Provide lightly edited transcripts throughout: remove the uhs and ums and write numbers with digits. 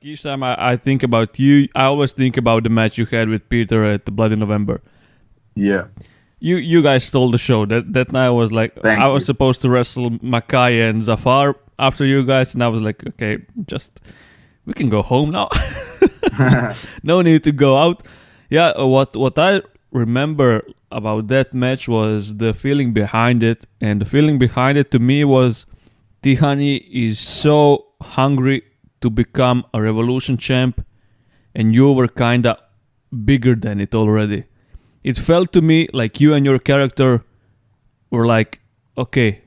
Each time I think about you, I always think about the match you had with Peter at the Bloody November. Yeah. You guys stole the show. That night was like Thank I was you. supposed to wrestle Makai and Zafar after you guys, and I was like, okay, just we can go home now. No need to go out. Yeah, what I remember about that match was the feeling behind it, and the feeling behind it to me was Tihany is so hungry to become a Revolution champ, and you were kinda bigger than it already. It felt to me like you and your character were like, okay,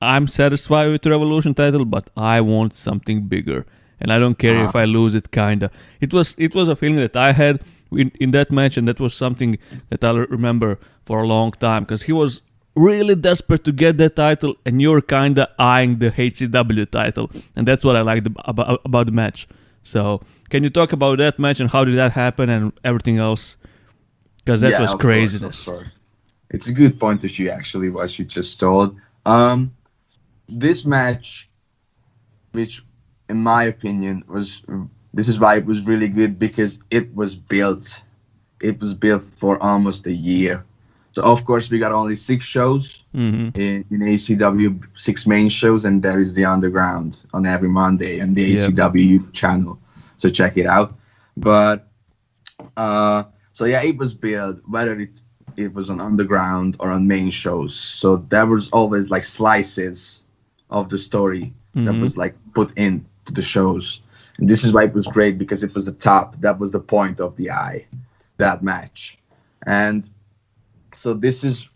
I'm satisfied with the Revolution title, but I want something bigger, and I don't care if I lose it. Kinda. It was a feeling that I had in that match, and that was something that I'll remember for a long time because he was really desperate to get that title, and you're kinda eyeing the HCW title, and that's what I liked about the match. So, can you talk about that match and how did that happen and everything else? Because that was craziness. Of course. It's a good point of view, actually, what you just told. This match, which, in my opinion, this is why it was really good because it was built. It was built for almost a year. So of course we got only 6 shows in ACW, 6 main shows, and there is the Underground on every Monday and the ACW channel. So check it out. But so yeah, it was built whether it was on Underground or on main shows. So there was always like slices of the story that was like put into the shows. And this is why it was great because it was the top. That was the point of the eye, that match. And so this was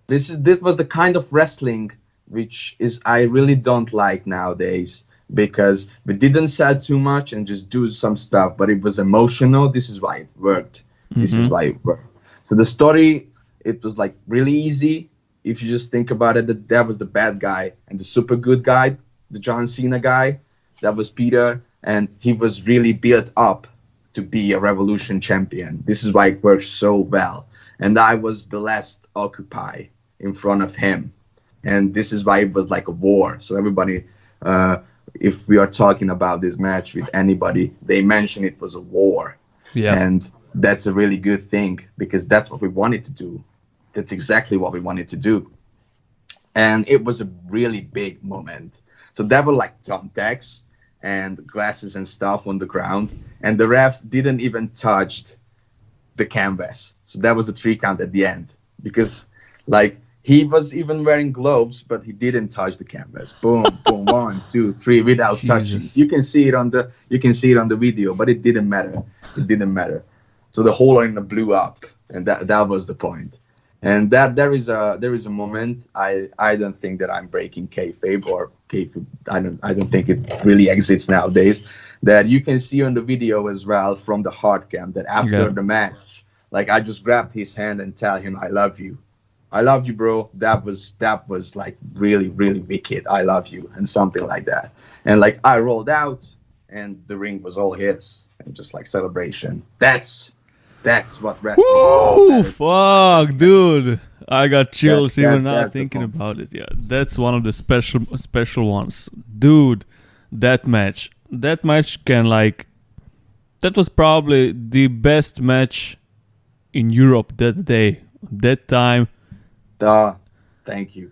the kind of wrestling which is I really don't like nowadays because we didn't sell too much and just do some stuff, but it was emotional. This is why it worked. This is why it worked. So the story, it was like really easy. If you just think about it, that was the bad guy and the super good guy, the John Cena guy, that was Peter, and he was really built up to be a Revolution champion. This is why it works so well. And I was the last Occupy in front of him. And this is why it was like a war. So everybody, if we are talking about this match with anybody, they mention it was a war. Yeah. And that's a really good thing because that's what we wanted to do. That's exactly what we wanted to do. And it was a really big moment. So there were like thumbtacks and glasses and stuff on the ground. And the ref didn't even touch the canvas. So that was the 3 count at the end. Because like he was even wearing gloves, but he didn't touch the canvas. Boom, boom, 1, 2, 3 without touching. You can see it on the video, but it didn't matter. It didn't matter. So the whole arena blew up, and that was the point. And that there is a moment. I don't think that I'm breaking kayfabe or kayfabe. I don't think it really exists nowadays. That you can see on the video as well from the hard cam that after the match, like I just grabbed his hand and tell him I love you. I love you, bro. That was like really, really wicked. I love you, and something like that. And like I rolled out, and the ring was all his, and just like celebration. That's what wrestling. Woo! Fuck, dude. I got chills even now thinking about it. Yeah, that's one of the special ones, dude. That match can like. That was probably the best match in Europe that day, that time. Thank you.